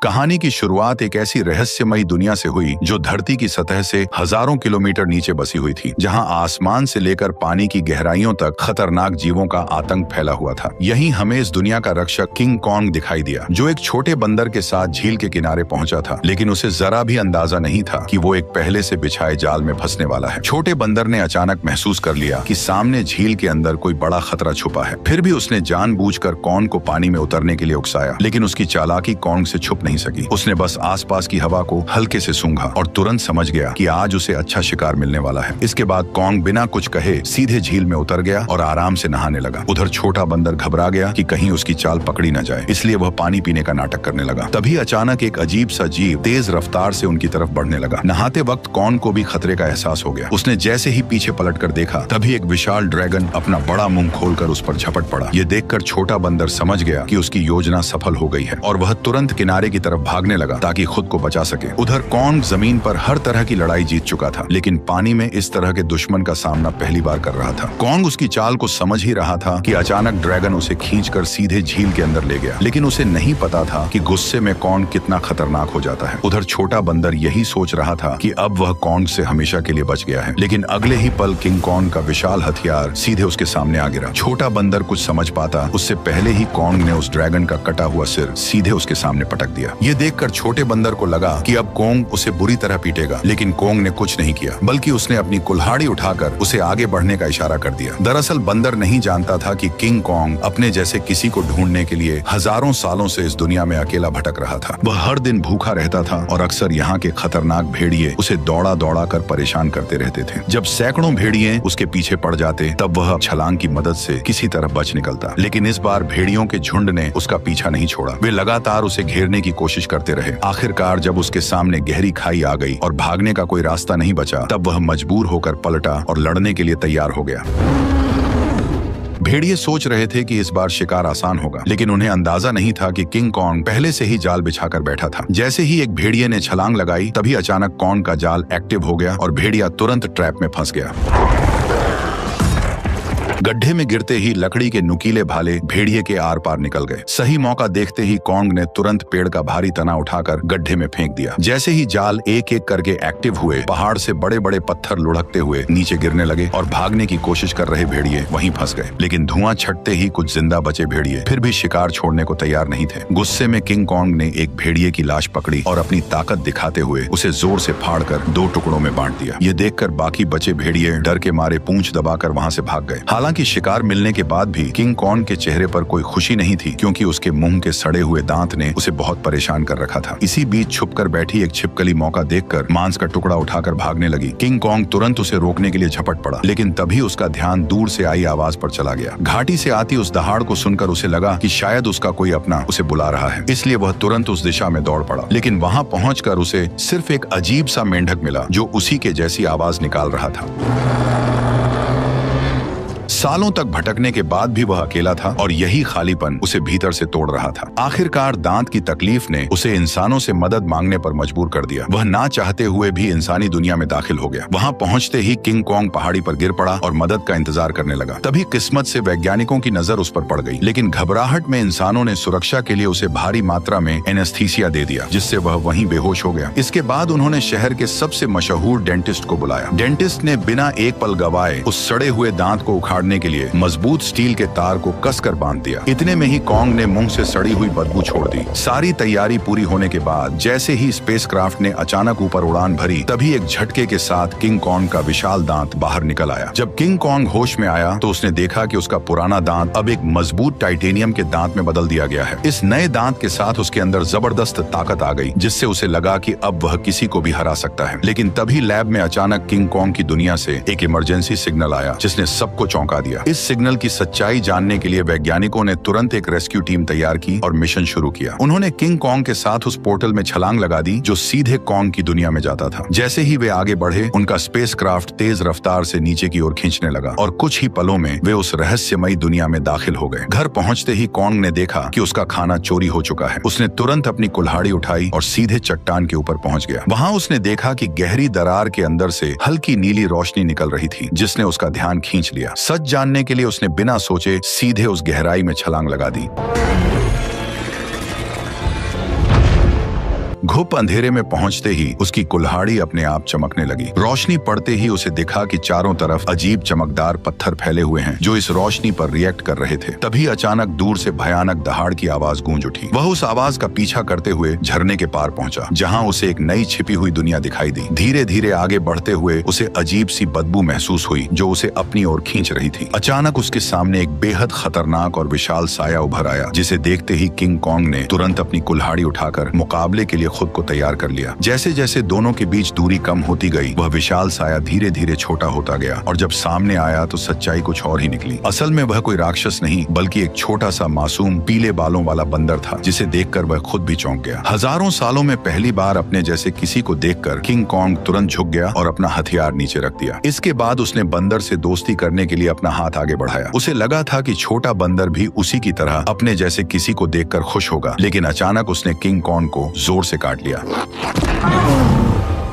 कहानी की शुरुआत एक ऐसी रहस्यमयी दुनिया से हुई जो धरती की सतह से हजारों किलोमीटर नीचे बसी हुई थी, जहां आसमान से लेकर पानी की गहराइयों तक खतरनाक जीवों का आतंक फैला हुआ था। यहीं हमें इस दुनिया का रक्षक किंग कॉन्ग दिखाई दिया, जो एक छोटे बंदर के साथ झील के किनारे पहुंचा था, लेकिन उसे जरा भी अंदाजा नहीं था कि वो एक पहले से बिछाए जाल में फंसने वाला है। छोटे बंदर ने अचानक महसूस कर लिया कि सामने झील के अंदर कोई बड़ा खतरा छुपा है। फिर भी उसने जानबूझकर कॉन्ग को पानी में उतरने के लिए उकसाया, लेकिन उसकी चालाकी कॉन्ग से छुप नहीं सकी। उसने बस आसपास की हवा को हल्के से सूंघा और तुरंत समझ गया कि आज उसे अच्छा शिकार मिलने वाला है। इसके बाद कॉन्ग बिना कुछ कहे सीधे झील में उतर गया और आराम से नहाने लगा। उधर छोटा बंदर घबरा गया कि कहीं उसकी चाल पकड़ी न जाए, इसलिए वह पानी पीने का नाटक करने लगा। तभी अचानक एक अजीब सा जीव तेज रफ्तार से उनकी तरफ बढ़ने लगा। नहाते वक्त कॉन्ग को भी खतरे का एहसास हो गया। उसने जैसे ही पीछे पलट कर देखा, तभी एक विशाल ड्रैगन अपना बड़ा मुंह खोलकर उस पर झपट पड़ा। ये देखकर छोटा बंदर समझ गया कि उसकी योजना सफल हो गई है और वह तुरंत किनारे की तरफ भागने लगा ताकि खुद को बचा सके। उधर कॉन्ग जमीन पर हर तरह की लड़ाई जीत चुका था, लेकिन पानी में इस तरह के दुश्मन का सामना पहली बार कर रहा था। कॉन्ग उसकी चाल को समझ ही रहा था कि अचानक ड्रैगन उसे खींचकर सीधे झील के अंदर ले गया, लेकिन उसे नहीं पता था कि गुस्से में कॉन्ग कितना खतरनाक हो जाता है। उधर छोटा बंदर यही सोच रहा था कि अब वह कॉन्ग से हमेशा के लिए बच गया है, लेकिन अगले ही पल किंग कॉन्ग का विशाल हथियार सीधे उसके सामने आ गिरा। छोटा बंदर कुछ समझ पाता उससे पहले ही कॉन्ग ने उस ड्रैगन का कटा हुआ सिर सीधे उसके सामने पटक दिया। ये देखकर छोटे बंदर को लगा कि अब कॉन्ग उसे बुरी तरह पीटेगा, लेकिन कॉन्ग ने कुछ नहीं किया, बल्कि उसने अपनी कुल्हाड़ी उठाकर उसे आगे बढ़ने का इशारा कर दिया। दरअसल बंदर नहीं जानता था कि किंग कॉन्ग अपने जैसे किसी को ढूंढने के लिए हजारों सालों से इस दुनिया में अकेला भटक रहा था। वह हर दिन भूखा रहता था और अक्सर यहाँ के खतरनाक भेड़िए उसे दौड़ा दौड़ा कर परेशान करते रहते थे। जब सैकड़ों भेड़िए उसके पीछे पड़ जाते, तब वह छलांग की मदद से किसी तरह बच निकलता, लेकिन इस बार भेड़ियों के झुंड ने उसका पीछा नहीं छोड़ा। वे लगातार उसे घेरने की कोशिश करते रहे। आखिरकार जब उसके सामने गहरी खाई आ गई और भागने का कोई रास्ता नहीं बचा, तब वह मजबूर होकर पलटा और लड़ने के लिए तैयार हो गया। भेड़िए सोच रहे थे कि इस बार शिकार आसान होगा, लेकिन उन्हें अंदाजा नहीं था कि किंग कॉन्ग पहले से ही जाल बिछाकर बैठा था। जैसे ही एक भेड़िए ने छलांग लगाई, तभी अचानक कॉन्ग का जाल एक्टिव हो गया और भेड़िया तुरंत ट्रैप में फंस गया। गड्ढे में गिरते ही लकड़ी के नुकीले भाले भेड़िए के आर पार निकल गए। सही मौका देखते ही कॉन्ग ने तुरंत पेड़ का भारी तना उठाकर गड्ढे में फेंक दिया। जैसे ही जाल एक एक करके एक्टिव हुए, पहाड़ से बड़े बड़े पत्थर लुढ़कते हुए नीचे गिरने लगे और भागने की कोशिश कर रहे भेड़िए वहीं फंस गए। लेकिन धुआं छटते ही कुछ जिंदा बचे भेड़िए फिर भी शिकार छोड़ने को तैयार नहीं थे। गुस्से में किंग कॉन्ग ने एक भेड़िए की लाश पकड़ी और अपनी ताकत दिखाते हुए उसे जोर से फाड़कर 2 टुकड़ों में बांट दिया। ये देखकर बाकी बचे भेड़िए डर के मारे पूंछ दबाकर वहां से भाग गए। हालांकि शिकार मिलने के बाद भी किंग कॉन्ग के चेहरे पर कोई खुशी नहीं थी, क्योंकि उसके मुंह के सड़े हुए दांत ने उसे बहुत परेशान कर रखा था। इसी बीच छुपकर बैठी एक छिपकली मौका देखकर मांस का टुकड़ा उठाकर भागने लगी। किंग कॉन्ग तुरंत उसे रोकने के लिए झपट पड़ा, लेकिन तभी उसका ध्यान दूर से आई आवाज पर चला गया। घाटी से आती उस दहाड़ को सुनकर उसे लगा कि शायद उसका कोई अपना उसे बुला रहा है, इसलिए वह तुरंत उस दिशा में दौड़ पड़ा। लेकिन वहां पहुंचकर उसे सिर्फ एक अजीब सा मेंढक मिला जो उसी के जैसी आवाज निकाल रहा था। सालों तक भटकने के बाद भी वह अकेला था और यही खालीपन उसे भीतर से तोड़ रहा था। आखिरकार दांत की तकलीफ ने उसे इंसानों से मदद मांगने पर मजबूर कर दिया। वह ना चाहते हुए भी इंसानी दुनिया में दाखिल हो गया। वहां पहुंचते ही किंग कॉन्ग पहाड़ी पर गिर पड़ा और मदद का इंतजार करने लगा। तभी किस्मत से वैज्ञानिकों की नजर उस पर पड़ गई, लेकिन घबराहट में इंसानों ने सुरक्षा के लिए उसे भारी मात्रा में एनेस्थीसिया दे दिया, जिससे वह वहीं बेहोश हो गया। इसके बाद उन्होंने शहर के सबसे मशहूर डेंटिस्ट को बुलाया। डेंटिस्ट ने बिना एक पल गवाए उस सड़े हुए दांत को उखाड़ने के लिए मजबूत स्टील के तार को कसकर बांध दिया। इतने में ही कॉन्ग ने मुंह से सड़ी हुई बदबू छोड़ दी। सारी तैयारी पूरी होने के बाद जैसे ही स्पेसक्राफ्ट ने अचानक ऊपर उड़ान भरी, तभी एक झटके के साथ किंग कॉन्ग का विशाल दांत बाहर निकल आया। जब किंग कॉन्ग होश में आया तो उसने देखा कि उसका पुराना दांत अब एक मजबूत टाइटेनियम के दांत में बदल दिया गया है। इस नए दांत के साथ उसके अंदर जबरदस्त ताकत आ गई, जिससे उसे लगा कि अब वह किसी को भी हरा सकता है। लेकिन तभी लैब में अचानक किंग कॉन्ग की दुनिया से एक इमरजेंसी सिग्नल आया, जिसने सबको चौंका दिया। इस सिग्नल की सच्चाई जानने के लिए वैज्ञानिकों ने तुरंत एक रेस्क्यू टीम तैयार की और मिशन शुरू किया। उन्होंने किंग कॉन्ग के साथ उस पोर्टल में छलांग लगा दी जो सीधे कॉन्ग की दुनिया में जाता था। जैसे ही वे आगे बढ़े, उनका स्पेसक्राफ्ट तेज रफ्तार से नीचे की ओर खींचने लगा और कुछ ही पलों में वे उस रहस्यमयी दुनिया में दाखिल हो गए। घर पहुंचते ही कॉन्ग ने देखा कि उसका खाना चोरी हो चुका है। उसने तुरंत अपनी कुल्हाड़ी उठाई और सीधे चट्टान के ऊपर पहुंच गया। वहां उसने देखा कि गहरी दरार के अंदर से हल्की नीली रोशनी निकल रही थी, जिसने उसका ध्यान खींच लिया। सच जानने के लिए उसने बिना सोचे सीधे उस गहराई में छलांग लगा दी। घुप अंधेरे में पहुंचते ही उसकी कुल्हाड़ी अपने आप चमकने लगी। रोशनी पड़ते ही उसे दिखा कि चारों तरफ अजीब चमकदार पत्थर फैले हुए हैं जो इस रोशनी पर रिएक्ट कर रहे थे। तभी अचानक दूर से भयानक दहाड़ की आवाज गूंज उठी। वह उस आवाज का पीछा करते हुए झरने के पार पहुंचा, जहां उसे एक नई छिपी हुई दुनिया दिखाई दी। धीरे धीरे आगे बढ़ते हुए उसे अजीब सी बदबू महसूस हुई जो उसे अपनी ओर खींच रही थी। अचानक उसके सामने एक बेहद खतरनाक और विशाल साया उभर आया, जिसे देखते ही किंग कॉन्ग ने तुरंत अपनी कुल्हाड़ी उठाकर मुकाबले के लिए खुद को तैयार कर लिया। जैसे जैसे दोनों के बीच दूरी कम होती गई, वह विशाल साया धीरे धीरे छोटा होता गया और जब सामने आया तो सच्चाई कुछ और ही निकली। असल में वह कोई राक्षस नहीं बल्कि एक छोटा सा मासूम पीले बालों वाला बंदर था, जिसे देखकर वह खुद भी चौंक गया। हजारों सालों में पहली बार अपने जैसे किसी को देखकर किंग कॉन्ग तुरंत झुक गया और अपना हथियार नीचे रख दिया। इसके बाद उसने बंदर से दोस्ती करने के लिए अपना हाथ आगे बढ़ाया। उसे लगा था कि छोटा बंदर भी उसी की तरह अपने जैसे किसी को देखकर खुश होगा, लेकिन अचानक उसने किंग कॉन्ग को जोर से काट लिया।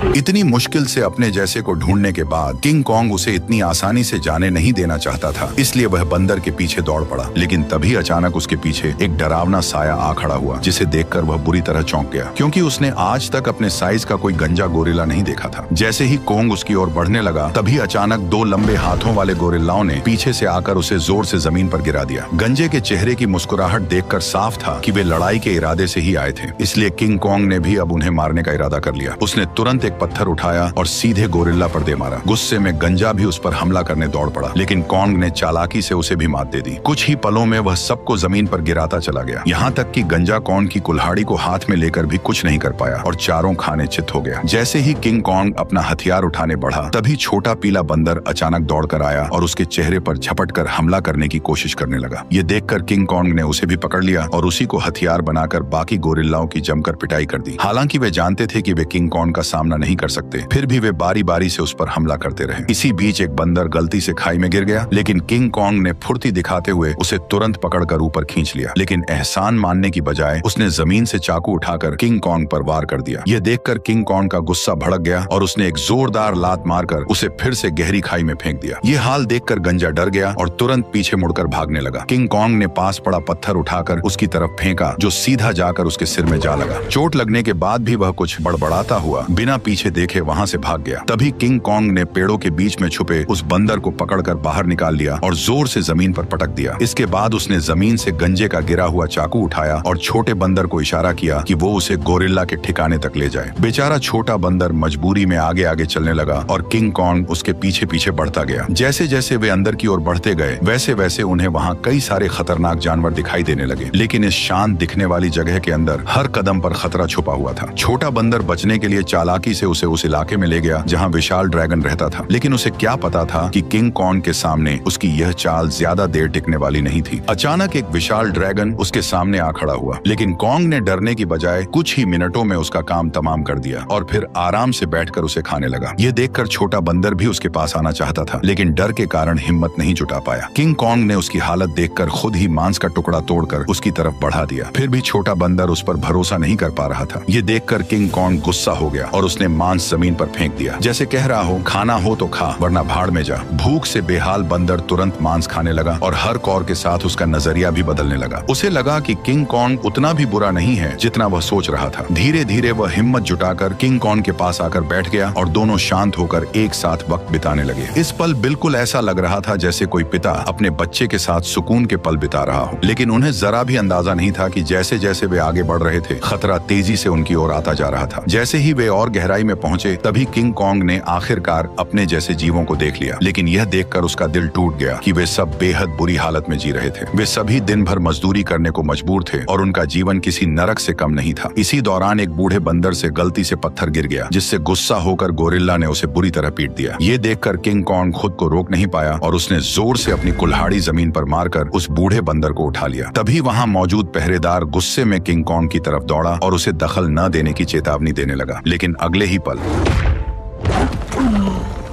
इतनी मुश्किल से अपने जैसे को ढूंढने के बाद किंग कॉन्ग उसे इतनी आसानी से जाने नहीं देना चाहता था, इसलिए वह बंदर के पीछे दौड़ पड़ा। लेकिन तभी अचानक उसके पीछे एक डरावना साया आ खड़ा हुआ, जिसे देखकर वह बुरी तरह चौंक गया, क्योंकि उसने आज तक अपने साइज का कोई गंजा गोरिल्ला नहीं देखा था। जैसे ही कॉन्ग उसकी ओर बढ़ने लगा, तभी अचानक दो लंबे हाथों वाले गोरिल्लाओं ने पीछे से आकर उसे जोर से जमीन पर गिरा दिया। गंजे के चेहरे की मुस्कुराहट देखकर साफ था कि वे लड़ाई के इरादे से ही आए थे, इसलिए किंग कॉन्ग ने भी अब उन्हें मारने का इरादा कर लिया। उसने तुरंत एक पत्थर उठाया और सीधे गोरिल्ला पर दे मारा। गुस्से में गंजा भी उस पर हमला करने दौड़ पड़ा, लेकिन कॉन्ग ने चालाकी से उसे भी मात दे दी। कुछ ही पलों में वह सबको जमीन पर गिराता चला गया, यहाँ तक कि गंजा कॉन्ग की कुल्हाड़ी को हाथ में लेकर भी कुछ नहीं कर पाया और चारों खाने चित हो गया। जैसे ही किंग कॉन्ग अपना हथियार उठाने बढ़ा, तभी छोटा पीला बंदर अचानक दौड़कर आया और उसके चेहरे पर झपट कर हमला करने की कोशिश करने लगा। ये देखकर किंग कॉन्ग ने उसे भी पकड़ लिया और उसी को हथियार बनाकर बाकी गोरिल्लाओं की जमकर पिटाई कर दी। हालांकि वे जानते थे कि वे किंग कॉन्ग का सामना नहीं कर सकते, फिर भी वे बारी बारी से उस पर हमला करते रहे। इसी बीच एक बंदर गलती से खाई में गिर गया, लेकिन किंग कॉन्ग ने फुर्ती दिखाते हुए उसे तुरंत पकड़कर ऊपर खींच लिया। लेकिन एहसान मानने की बजाय उसने जमीन से चाकू उठाकर किंग कॉन्ग पर वार कर दिया। यह देखकर किंग कॉन्ग का गुस्सा भड़क गया और उसने एक जोरदार लात मारकर उसे फिर से गहरी खाई में फेंक दिया। ये हाल देखकर गंजा डर गया और तुरंत पीछे मुड़कर भागने लगा। किंग कॉन्ग ने पास पड़ा पत्थर उठाकर उसकी तरफ फेंका, जो सीधा जाकर उसके सिर में जा लगा। चोट लगने के बाद भी वह कुछ बड़बड़ाता हुआ बिना पीछे देखे वहां से भाग गया। तभी किंग कॉन्ग ने पेड़ों के बीच में छुपे उस बंदर को पकड़कर बाहर निकाल लिया और जोर से जमीन पर पटक दिया। इसके बाद उसने जमीन से गंजे का गिरा हुआ चाकू उठाया और छोटे बंदर को इशारा किया कि वो उसे गोरिल्ला के ठिकाने तक ले जाए। बेचारा छोटा बंदर मजबूरी में आगे आगे चलने लगा और किंग कॉन्ग उसके पीछे पीछे बढ़ता गया। जैसे जैसे वे अंदर की ओर बढ़ते गए, वैसे वैसे उन्हें वहाँ कई सारे खतरनाक जानवर दिखाई देने लगे, लेकिन इस शांत दिखने वाली जगह के अंदर हर कदम पर खतरा छुपा हुआ था। छोटा बंदर बचने के लिए चालाकी से उसे उस इलाके में ले गया जहाँ विशाल ड्रैगन रहता था, लेकिन उसे क्या पता था कि किंग कॉन्ग के सामने उसकी यह चाल ज्यादा देर टिकने वाली नहीं थी। अचानक एक विशाल ड्रैगन उसके सामने आ खड़ा हुआ, लेकिन कॉन्ग ने डरने की बजाय कुछ ही मिनटों में उसका काम तमाम कर दिया और फिर आराम से बैठकर उसे खाने लगा। ये देखकर छोटा बंदर भी उसके पास आना चाहता था, लेकिन डर के कारण हिम्मत नहीं जुटा पाया। किंग कॉन्ग ने उसकी हालत देखकर खुद ही मांस का टुकड़ा तोड़कर उसकी तरफ बढ़ा दिया। फिर भी छोटा बंदर उस पर भरोसा नहीं कर पा रहा था। ये देखकर किंग कॉन्ग गुस्सा हो गया और उसने मांस जमीन पर फेंक दिया, जैसे कह रहा हो खाना हो तो खा वरना भाड़ में जा। भूख से बेहाल बंदर तुरंत मांस खाने लगा और हर कौर के साथ उसका नजरिया भी बदलने लगा। उसे लगा कि किंग कॉन्ग उतना भी बुरा नहीं है जितना वह सोच रहा था। धीरे धीरे वह हिम्मत जुटाकर किंग कॉन्ग के पास आकर बैठ गया और दोनों शांत होकर एक साथ वक्त बिताने लगे। इस पल बिल्कुल ऐसा लग रहा था जैसे कोई पिता अपने बच्चे के साथ सुकून के पल बिता रहा हो, लेकिन उन्हें जरा भी अंदाजा नहीं था कि जैसे जैसे वे आगे बढ़ रहे थे, खतरा तेजी से उनकी ओर आता जा रहा था। जैसे ही वे और गहराई में पहुंचे, तभी किंग कॉन्ग ने आखिरकार अपने जैसे जीवों को देख लिया, लेकिन यह देखकर उसका दिल टूट गया कि वे सब बेहद बुरी हालत में जी रहे थे। वे सभी दिन भर मजदूरी करने को मजबूर थे और उनका जीवन किसी नरक से कम नहीं था। इसी दौरान एक बूढ़े बंदर से गलती से पत्थर गिर गया, जिससे गुस्सा होकर गोरिल्ला ने उसे बुरी तरह पीट दिया। ये देखकर किंग कॉन्ग खुद को रोक नहीं पाया और उसने जोर से अपनी कुल्हाड़ी जमीन पर मारकर उस बूढ़े बंदर को उठा लिया। तभी वहां मौजूद पहरेदार गुस्से में किंग कॉन्ग की तरफ दौड़ा और उसे दखल न देने की चेतावनी देने लगा, लेकिन अगले ही पल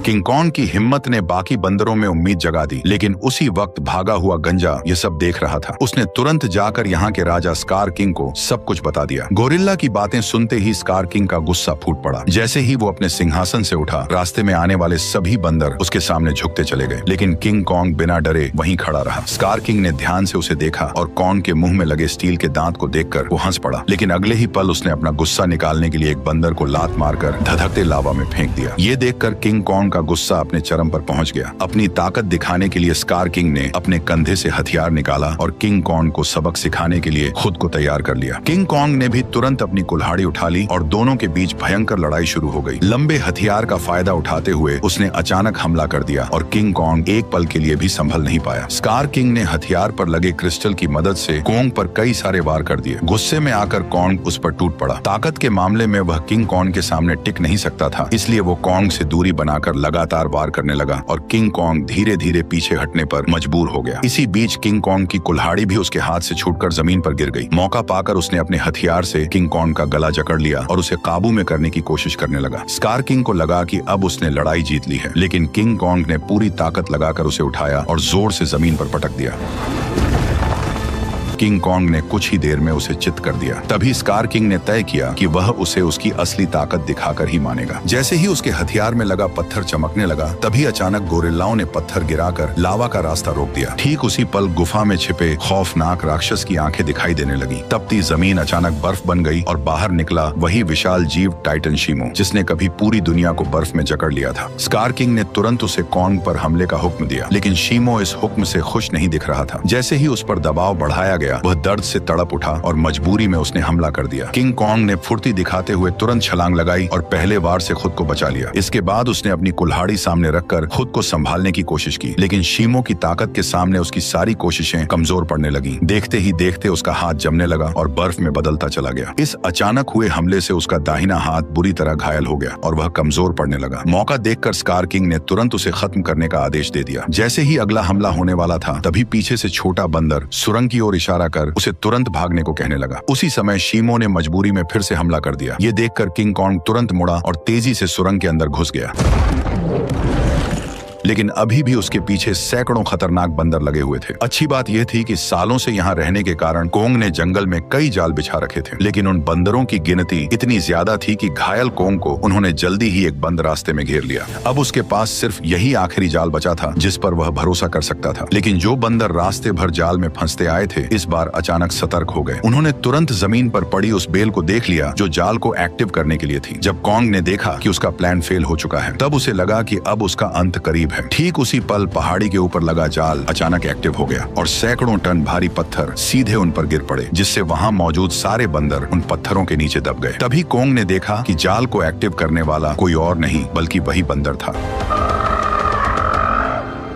किंग कॉन्ग की हिम्मत ने बाकी बंदरों में उम्मीद जगा दी, लेकिन उसी वक्त भागा हुआ गंजा ये सब देख रहा था। उसने तुरंत जाकर यहाँ के राजा स्कार किंग को सब कुछ बता दिया। गोरिल्ला की बातें सुनते ही स्कार किंग का गुस्सा फूट पड़ा। जैसे ही वो अपने सिंहासन से उठा, रास्ते में आने वाले सभी बंदर उसके सामने झुकते चले गए, लेकिन किंग कॉन्ग बिना डरे वहीं खड़ा रहा। स्कार किंग ने ध्यान से उसे देखा और कॉन्ग के मुंह में लगे स्टील के दांत को देखकर वो हंस पड़ा, लेकिन अगले ही पल उसने अपना गुस्सा निकालने के लिए एक बंदर को लात मारकर धधकते लावा में फेंक दिया। ये देखकर किंग कॉन्ग का गुस्सा अपने चरम पर पहुंच गया। अपनी ताकत दिखाने के लिए स्कार किंग ने अपने कंधे से हथियार निकाला और किंग कॉन्ग को सबक सिखाने के लिए खुद को तैयार कर लिया। किंग कॉन्ग ने भी तुरंत अपनी कुल्हाड़ी उठा ली और दोनों के बीच भयंकर लड़ाई शुरू हो गई। लंबे हथियार का फायदा उठाते हुए उसने अचानक हमला कर दिया और किंग कॉन्ग एक पल के लिए भी संभल नहीं पाया। स्कार किंग ने हथियार पर लगे क्रिस्टल की मदद से कॉन्ग पर कई सारे वार कर दिए। गुस्से में आकर कॉन्ग उस पर टूट पड़ा। ताकत के मामले में वह किंग कॉन्ग के सामने टिक नहीं सकता था, इसलिए वो कॉन्ग से दूरी बनाकर लगातार वार करने लगा और किंग कॉन्ग धीरे धीरे पीछे हटने पर मजबूर हो गया। इसी बीच किंग कॉन्ग की कुल्हाड़ी भी उसके हाथ से छूटकर जमीन पर गिर गई। मौका पाकर उसने अपने हथियार से किंग कॉन्ग का गला जकड़ लिया और उसे काबू में करने की कोशिश करने लगा। स्कार किंग को लगा कि अब उसने लड़ाई जीत ली है, लेकिन किंग कॉन्ग ने पूरी ताकत लगाकर उसे उठाया और जोर से जमीन पर पटक दिया। किंग कॉन्ग ने कुछ ही देर में उसे चित कर दिया। तभी स्कार किंग ने तय किया कि वह उसे उसकी असली ताकत दिखाकर ही मानेगा। जैसे ही उसके हथियार में लगा पत्थर चमकने लगा, तभी अचानक गोरिल्लाओं ने पत्थर गिराकर लावा का रास्ता रोक दिया। ठीक उसी पल गुफा में छिपे खौफनाक राक्षस की आंखें दिखाई देने लगी। तपती जमीन अचानक बर्फ बन गई और बाहर निकला वही विशाल जीव टाइटन शीमो, जिसने कभी पूरी दुनिया को बर्फ में जकड़ लिया था। स्कार किंग ने तुरंत उसे कॉन्ग पर हमले का हुक्म दिया, लेकिन शीमो इस हुक्म से खुश नहीं दिख रहा था। जैसे ही उस पर दबाव बढ़ाया गया, वह दर्द से तड़प उठा और मजबूरी में उसने हमला कर दिया। किंग कॉन्ग ने फुर्ती दिखाते हुए तुरंत छलांग लगाई और पहले वार से खुद को बचा लिया। इसके बाद उसने अपनी कुल्हाड़ी सामने रखकर खुद को संभालने की कोशिश की, लेकिन शीमो की ताकत के सामने उसकी सारी कोशिशें कमजोर पड़ने लगी। देखते ही देखते उसका हाथ जमने लगा और बर्फ में बदलता चला गया। इस अचानक हुए हमले से उसका दाहिना हाथ बुरी तरह घायल हो गया और वह कमजोर पड़ने लगा। मौका देखकर स्कार किंग ने तुरंत उसे खत्म करने का आदेश दे दिया। जैसे ही अगला हमला होने वाला था, तभी पीछे से छोटा बंदर सुरंग की ओर इशारा कर उसे तुरंत भागने को कहने लगा। उसी समय शीमो ने मजबूरी में फिर से हमला कर दिया। ये देखकर किंग कॉन्ग तुरंत मुड़ा और तेजी से सुरंग के अंदर घुस गया, लेकिन अभी भी उसके पीछे सैकड़ों खतरनाक बंदर लगे हुए थे। अच्छी बात यह थी कि सालों से यहाँ रहने के कारण कोंग ने जंगल में कई जाल बिछा रखे थे, लेकिन उन बंदरों की गिनती इतनी ज्यादा थी कि घायल कोंग को उन्होंने जल्दी ही एक बंद रास्ते में घेर लिया। अब उसके पास सिर्फ यही आखिरी जाल बचा था जिस पर वह भरोसा कर सकता था। लेकिन जो बंदर रास्ते भर जाल में फंसते आए थे, इस बार अचानक सतर्क हो गए। उन्होंने तुरंत जमीन पर पड़ी उस बेल को देख लिया जो जाल को एक्टिव करने के लिए थी। जब कोंग ने देखा कि उसका प्लान फेल हो चुका है, तब उसे लगा कि अब उसका अंत करीब है। ठीक उसी पल पहाड़ी के ऊपर लगा जाल अचानक एक्टिव हो गया और सैकड़ों टन भारी पत्थर सीधे उन पर गिर पड़े, जिससे वहां मौजूद सारे बंदर उन पत्थरों के नीचे दब गए। तभी कोंग ने देखा कि जाल को एक्टिव करने वाला कोई और नहीं बल्कि वही बंदर था।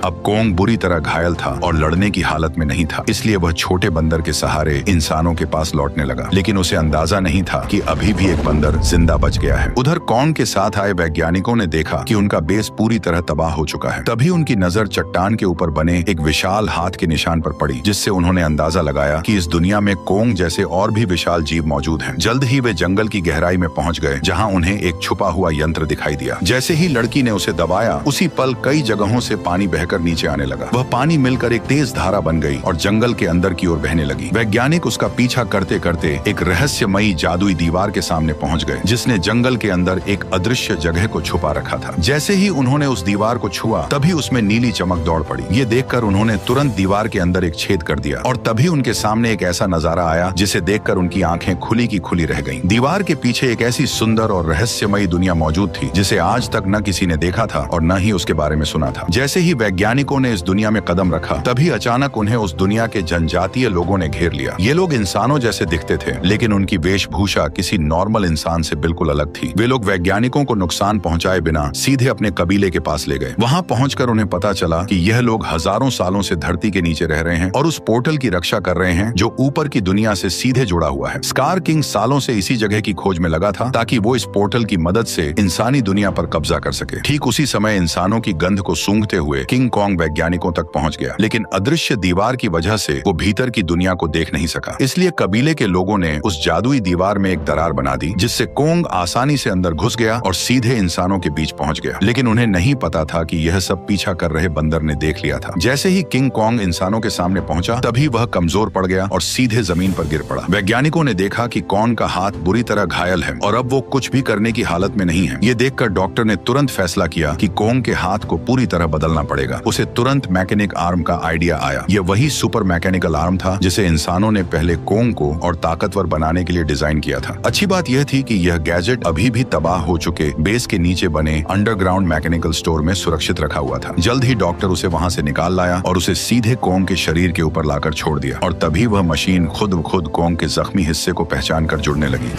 अब कोंग बुरी तरह घायल था और लड़ने की हालत में नहीं था, इसलिए वह छोटे बंदर के सहारे इंसानों के पास लौटने लगा। लेकिन उसे अंदाजा नहीं था कि अभी भी एक बंदर जिंदा बच गया है। उधर कोंग के साथ आए वैज्ञानिकों ने देखा कि उनका बेस पूरी तरह तबाह हो चुका है। तभी उनकी नजर चट्टान के ऊपर बने एक विशाल हाथ के निशान पर पड़ी, जिससे उन्होंने अंदाजा लगाया कि इस दुनिया में कोंग जैसे और भी विशाल जीव मौजूद हैं। जल्द ही वे जंगल की गहराई में पहुंच गए, जहां उन्हें एक छुपा हुआ यंत्र दिखाई दिया। जैसे ही लड़की ने उसे दबाया, उसी पल कई जगहों से पानी बहकर नीचे आने लगा। वह पानी मिलकर एक तेज धारा बन गई और जंगल के अंदर की ओर बहने लगी। वैज्ञानिक उसका पीछा करते करते एक रहस्यमयी जादुई दीवार के सामने पहुंच गए, जिसने जंगल के अंदर एक अदृश्य जगह को छुपा रखा था। जैसे ही उन्होंने उस दीवार को छुआ, तभी उसमें नीली चमक दौड़ पड़ी। ये देखकर उन्होंने तुरंत दीवार के अंदर एक छेद कर दिया और तभी उनके सामने एक ऐसा नजारा आया जिसे देखकर उनकी आंखें खुली की खुली रह गईं। दीवार के पीछे एक ऐसी सुंदर और रहस्यमयी दुनिया मौजूद थी जिसे आज तक न किसी ने देखा था और न ही उसके बारे में सुना था। जैसे ही वैज्ञानिकों ने इस दुनिया में कदम रखा, तभी अचानक उन्हें उस दुनिया के जनजातीय लोगों ने घेर लिया। ये लोग इंसानों जैसे दिखते थे, लेकिन उनकी वेशभूषा किसी नॉर्मल इंसान से बिल्कुल अलग थी। वे लोग वैज्ञानिकों को नुकसान पहुंचाए बिना सीधे अपने कबीले के पास ले गए। वहां पहुंचकर उन्हें पता चला कि यह लोग हजारों सालों से धरती के नीचे रह रहे हैं और उस पोर्टल की रक्षा कर रहे हैं जो ऊपर की दुनिया से सीधे जुड़ा हुआ है। स्कार किंग सालों से इसी जगह की खोज में लगा था ताकि वो इस पोर्टल की मदद से इंसानी दुनिया पर कब्जा कर सके। ठीक उसी समय इंसानों की गंध को सूंघते हुए किंग किंग कॉन्ग वैज्ञानिकों तक पहुंच गया, लेकिन अदृश्य दीवार की वजह से वो भीतर की दुनिया को देख नहीं सका। इसलिए कबीले के लोगों ने उस जादुई दीवार में एक दरार बना दी, जिससे कॉन्ग आसानी से अंदर घुस गया और सीधे इंसानों के बीच पहुंच गया। लेकिन उन्हें नहीं पता था कि यह सब पीछा कर रहे बंदर ने देख लिया था। जैसे ही किंग कॉन्ग इंसानों के सामने पहुंचा, तभी वह कमजोर पड़ गया और सीधे जमीन पर गिर पड़ा। वैज्ञानिकों ने देखा कि कॉन्ग का हाथ बुरी तरह घायल है और अब वो कुछ भी करने की हालत में नहीं है। ये देखकर डॉक्टर ने तुरंत फैसला किया कि कॉन्ग के हाथ को पूरी तरह बदलना पड़ेगा। उसे तुरंत मैकेनिक आर्म का आइडिया आया। यह वही सुपर मैकेनिकल आर्म था जिसे इंसानों ने पहले कॉन्ग को और ताकतवर बनाने के लिए डिजाइन किया था। अच्छी बात यह थी कि यह गैजेट अभी भी तबाह हो चुके बेस के नीचे बने अंडरग्राउंड मैकेनिकल स्टोर में सुरक्षित रखा हुआ था। जल्द ही डॉक्टर उसे वहां से निकाल लाया और उसे सीधे कॉन्ग के शरीर के ऊपर लाकर छोड़ दिया, और तभी वह मशीन खुद कॉन्ग के जख्मी हिस्से को पहचान कर जुड़ने लगी।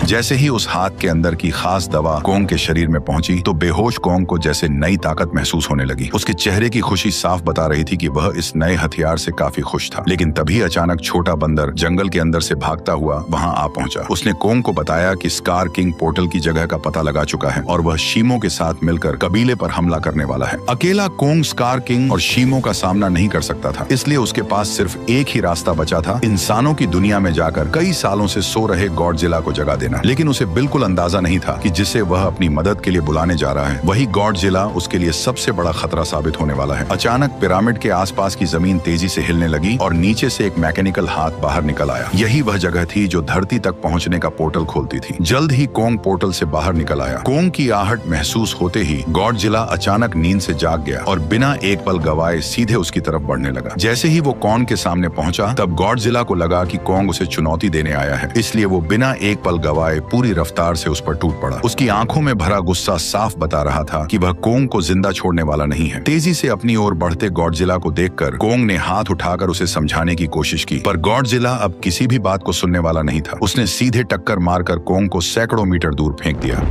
जैसे ही उस हाथ के अंदर की खास दवा कॉन्ग के शरीर में पहुंची, तो बेहोश कॉन्ग को जैसे नई ताकत महसूस होने लगी। उसके चेहरे की खुशी साफ बता रही थी कि वह इस नए हथियार से काफी खुश था। लेकिन तभी अचानक छोटा बंदर जंगल के अंदर से भागता हुआ वहां आ पहुंचा। उसने कॉन्ग को बताया कि स्कार किंग पोर्टल की जगह का पता लगा चुका है और वह शीमो के साथ मिलकर कबीले पर हमला करने वाला है। अकेला कॉन्ग स्कार किंग और शीमो का सामना नहीं कर सकता था, इसलिए उसके पास सिर्फ एक ही रास्ता बचा था, इंसानों की दुनिया में जाकर कई सालों से सो रहे गॉडजिला को जगा देना। लेकिन उसे बिल्कुल अंदाजा नहीं था कि जिसे वह अपनी मदद के लिए बुलाने जा रहा है, वही गॉडजिला उसके लिए सबसे बड़ा खतरा साबित होने वाला है। अचानक पिरामिड के आसपास की जमीन तेजी से हिलने लगी और नीचे से एक मैकेनिकल हाथ बाहर निकल आया। यही वह जगह थी जो धरती तक पहुंचने का पोर्टल खोलती थी। जल्द ही कॉन्ग पोर्टल से बाहर निकल आया। कॉन्ग की आहट महसूस होते ही गॉडजिला अचानक नींद से जाग गया और बिना एक पल गवाए सीधे उसकी तरफ बढ़ने लगा। जैसे ही वो कॉन्ग के सामने पहुंचा, तब गॉडजिला को लगा कि कॉन्ग उसे चुनौती देने आया है, इसलिए वो बिना एक पल गवाए पूरी रफ्तार से उस पर टूट पड़ा। उसकी आंखों में भरा गुस्सा साफ बता रहा था कि वह कॉन्ग को जिंदा छोड़ने वाला नहीं है। तेजी से अपनी ओर बढ़ते गॉडजिला को देखकर कॉन्ग ने हाथ उठाकर उसे समझाने की कोशिश की, पर गॉडजिला अब किसी भी बात को सुनने वाला नहीं था। उसने सीधे टक्कर मारकर कॉन्ग को सैकड़ों मीटर दूर फेंक दिया।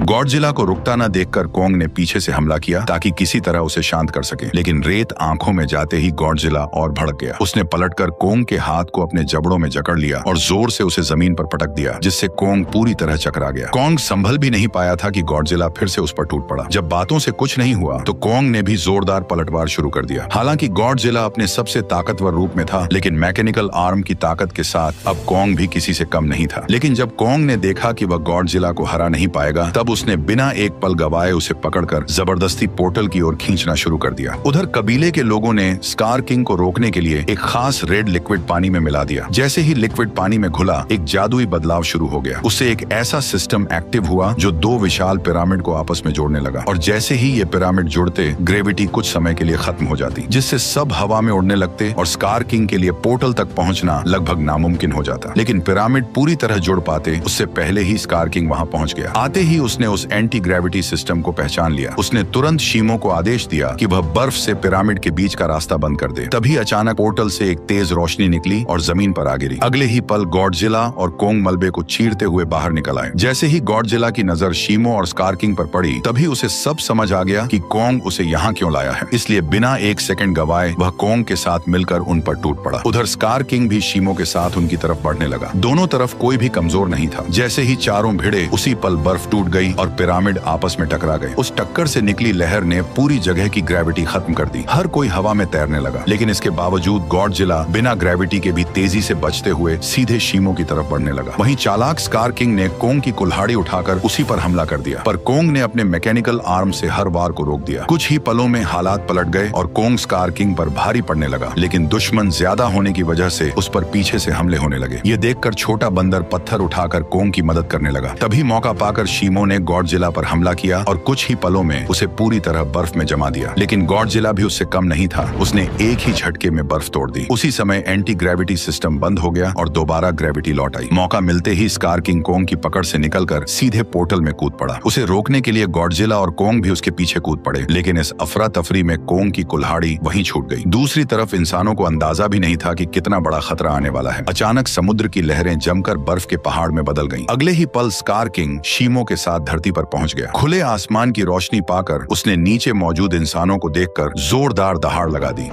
गॉडजिला को रुकता न देखकर कॉन्ग ने पीछे से हमला किया ताकि किसी तरह उसे शांत कर सके, लेकिन रेत आंखों में जाते ही गॉडजिला और भड़क गया। उसने पलटकर कॉन्ग के हाथ को अपने जबड़ों में जकड़ लिया और जोर से उसे जमीन पर पटक दिया, जिससे कॉन्ग पूरी तरह चकरा गया। कॉन्ग संभल भी नहीं पाया था कि गॉडजिला फिर से उस पर टूट पड़ा। जब बातों से कुछ नहीं हुआ तो कॉन्ग ने भी जोरदार पलटवार शुरू कर दिया। हालांकि गॉडजिला अपने सबसे ताकतवर रूप में था, लेकिन मैकेनिकल आर्म की ताकत के साथ अब कॉन्ग भी किसी से कम नहीं था। लेकिन जब कॉन्ग ने देखा कि वह गॉडजिला को हरा नहीं पाएगा, तब उसने बिना एक पल गवाए उसे पकड़कर जबरदस्ती पोर्टल की ओर खींचना शुरू कर दिया। उधर कबीले के लोगों ने स्कार किंग को रोकने के लिए एक खास रेड लिक्विड पानी में मिला दिया। जैसे ही लिक्विड पानी में घुला, एक जादुई बदलाव शुरू हो गया। उससे एक ऐसा सिस्टम एक्टिव हुआ जो दो विशाल पिरामिड को आपस में जोड़ने लगा, और जैसे ही ये पिरामिड जुड़ते, ग्रेविटी कुछ समय के लिए खत्म हो जाती, जिससे सब हवा में उड़ने लगते और स्कार किंग के लिए पोर्टल तक पहुंचना लगभग नामुमकिन हो जाता। लेकिन पिरामिड पूरी तरह जुड़ पाते उससे पहले ही स्कार किंग वहां पहुंच गया। आते ही उसने उस एंटी ग्रेविटी सिस्टम को पहचान लिया। उसने तुरंत शीमो को आदेश दिया कि वह बर्फ से पिरामिड के बीच का रास्ता बंद कर दे। तभी अचानक पोर्टल से एक तेज रोशनी निकली और जमीन पर आ गिरी। अगले ही पल गॉडजिला और कॉन्ग मलबे को चीरते हुए बाहर निकल आए। जैसे ही गॉडजिला की नजर शीमो और स्कार किंग पर पड़ी, तभी उसे सब समझ आ गया कि कॉन्ग उसे यहाँ क्यों लाया है। इसलिए बिना एक सेकंड गवाए वह कॉन्ग के साथ मिलकर उन पर टूट पड़ा। उधर स्कार किंग भी शीमो के साथ उनकी तरफ बढ़ने लगा। दोनों तरफ कोई भी कमजोर नहीं था। जैसे ही चारों भिड़े, उसी पल बर्फ टूट गई और पिरामिड आपस में टकरा गए। उस टक्कर से निकली लहर ने पूरी जगह की ग्रेविटी खत्म कर दी। हर कोई हवा में तैरने लगा, लेकिन इसके बावजूद गॉडजिला बिना ग्रेविटी के भी तेजी से बचते हुए सीधे शीमो की तरफ बढ़ने लगा। वहीं चालाक स्कार किंग ने कॉन्ग की कुल्हाड़ी उठाकर उसी पर हमला कर दिया, पर कॉन्ग ने अपने मैकेनिकल आर्म से हर वार को रोक दिया। कुछ ही पलों में हालात पलट गए और कॉन्ग स्कार किंग पर भारी पड़ने लगा, लेकिन दुश्मन ज्यादा होने की वजह से उस पर पीछे से हमले होने लगे। ये देखकर छोटा बंदर पत्थर उठाकर कॉन्ग की मदद करने लगा। तभी मौका पाकर शीमो ने गॉडजिला पर हमला किया और कुछ ही पलों में उसे पूरी तरह बर्फ में जमा दिया। लेकिन गॉडजिला भी उससे कम नहीं था। उसने एक ही झटके में बर्फ तोड़ दी। उसी समय एंटी ग्रेविटी सिस्टम बंद हो गया और दोबारा ग्रेविटी लौट आई। मौका मिलते ही स्कार किंग कॉन्ग की पकड़ से निकलकर सीधे पोर्टल में कूद पड़ा। उसे रोकने के लिए गॉडजिला और कॉन्ग भी उसके पीछे कूद पड़े, लेकिन इस अफरा तफरी में कॉन्ग की कुल्हाड़ी वहीं छूट गई। दूसरी तरफ इंसानों को अंदाजा भी नहीं था कि कितना बड़ा खतरा आने वाला है। अचानक समुद्र की लहरें जमकर बर्फ के पहाड़ में बदल गईं। अगले ही पल स्कार किंग शीमो के साथ धरती पर पहुंच गया। खुले आसमान की रोशनी पाकर उसने नीचे मौजूद इंसानों को देखकर जोरदार दहाड़ लगा दी।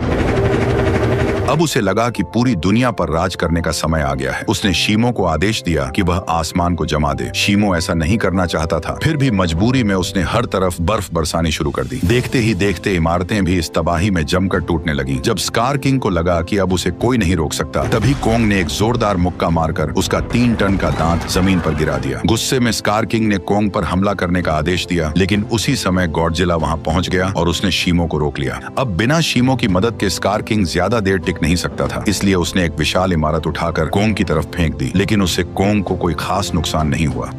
अब उसे लगा कि पूरी दुनिया पर राज करने का समय आ गया है। उसने शीमो को आदेश दिया कि वह आसमान को जमा दे। शीमो ऐसा नहीं करना चाहता था, फिर भी मजबूरी में उसने हर तरफ बर्फ बरसानी शुरू कर दी। देखते ही देखते इमारतें भी इस तबाही में जमकर टूटने लगी। जब स्कार किंग को लगा कि अब उसे कोई नहीं रोक सकता, तभी कोंग ने एक जोरदार मुक्का मारकर उसका 3 टन का दांत जमीन पर गिरा दिया। गुस्से में स्कार किंग ने कोंग पर हमला करने का आदेश दिया, लेकिन उसी समय गॉडजिला वहां पहुंच गया और उसने शीमो को रोक लिया। अब बिना शीमो की मदद के स्कार किंग ज्यादा देर टिक नहीं सकता था, इसलिए उसने एक विशाल इमारत उठाकर कोंग की तरफ फेंक दी, लेकिन उससे कोंग को कोई खास नुकसान नहीं हुआ।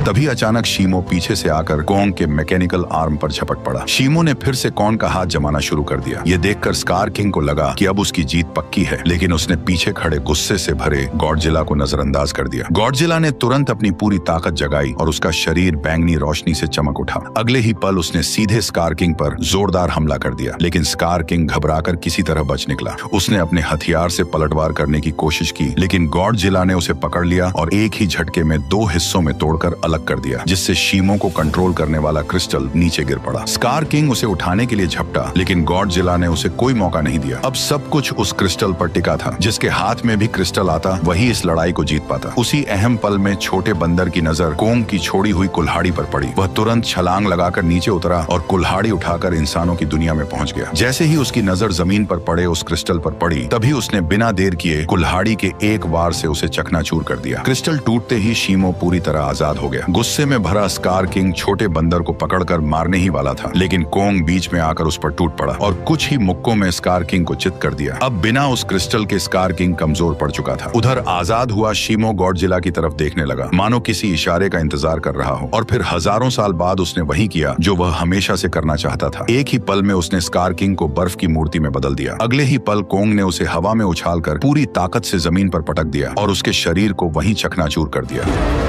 तभी अचानक शीमो पीछे से आकर कोंग के मैकेनिकल आर्म पर झपट पड़ा। शीमो ने फिर से कोंग का हाथ जमाना शुरू कर दिया। ये देखकर स्कार किंग को लगा कि अब उसकी जीत पक्की है, लेकिन उसने पीछे खड़े गुस्से से भरे गॉडजिला को नजरअंदाज कर दिया। गॉडजिला ने तुरंत अपनी पूरी ताकत जगाई और उसका शरीर बैंगनी रोशनी से चमक उठा। अगले ही पल उसने सीधे स्कार किंग पर जोरदार हमला कर दिया, लेकिन स्कार किंग घबराकर किसी तरह बच निकला। उसने अपने हथियार से पलटवार करने की कोशिश की, लेकिन गॉडजिला ने उसे पकड़ लिया और एक ही झटके में 2 हिस्सों में तोड़कर अलग कर दिया, जिससे शीमो को कंट्रोल करने वाला क्रिस्टल नीचे गिर पड़ा। स्कार किंग उसे उठाने के लिए झपटा, लेकिन गॉडजिला ने उसे कोई मौका नहीं दिया। अब सब कुछ उस क्रिस्टल पर टिका था। जिसके हाथ में भी क्रिस्टल आता, वही इस लड़ाई को जीत पाता। उसी अहम पल में छोटे बंदर की नजर कोंग की छोड़ी हुई कुल्हाड़ी पर पड़ी। वह तुरंत छलांग लगाकर नीचे उतरा और कुल्हाड़ी उठाकर इंसानों की दुनिया में पहुंच गया। जैसे ही उसकी नजर जमीन पर पड़े उस क्रिस्टल पर पड़ी, तभी उसने बिना देर किए कुल्हाड़ी के एक वार से उसे चकनाचूर कर दिया। क्रिस्टल टूटते ही शीमो पूरी तरह आजाद हो गया। गुस्से में भरा स्कार किंग छोटे बंदर को पकड़कर मारने ही वाला था, लेकिन कोंग बीच में आकर उस पर टूट पड़ा और कुछ ही मुक्कों में स्कार किंग को चित कर दिया। अब बिना उस क्रिस्टल के स्कार किंग कमजोर पड़ चुका था। उधर आजाद हुआ शीमो गॉडजिला की तरफ देखने लगा, मानो किसी इशारे का इंतजार कर रहा हो। और फिर हजारों साल बाद उसने वही किया जो वह हमेशा से करना चाहता था। एक ही पल में उसने स्कार किंग को बर्फ की मूर्ति में बदल दिया। अगले ही पल कोंग ने उसे हवा में उछालकर पूरी ताकत से जमीन पर पटक दिया और उसके शरीर को वहीं चकनाचूर कर दिया।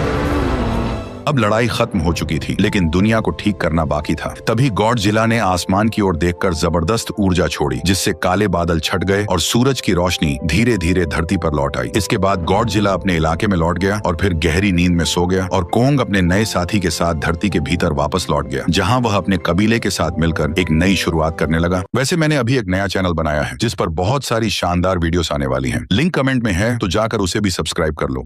अब लड़ाई खत्म हो चुकी थी, लेकिन दुनिया को ठीक करना बाकी था। तभी गॉडजिला ने आसमान की ओर देखकर जबरदस्त ऊर्जा छोड़ी, जिससे काले बादल छट गए और सूरज की रोशनी धीरे धीरे धरती पर लौट आई। इसके बाद गॉडजिला अपने इलाके में लौट गया और फिर गहरी नींद में सो गया और कोंग अपने नए साथी के साथ धरती के भीतर वापस लौट गया, जहां वह अपने कबीले के साथ मिलकर एक नई शुरुआत करने लगा। वैसे मैंने अभी एक नया चैनल बनाया है जिस पर बहुत सारी शानदार वीडियोस आने वाली हैं। लिंक कमेंट में है, तो जाकर उसे भी सब्सक्राइब कर लो।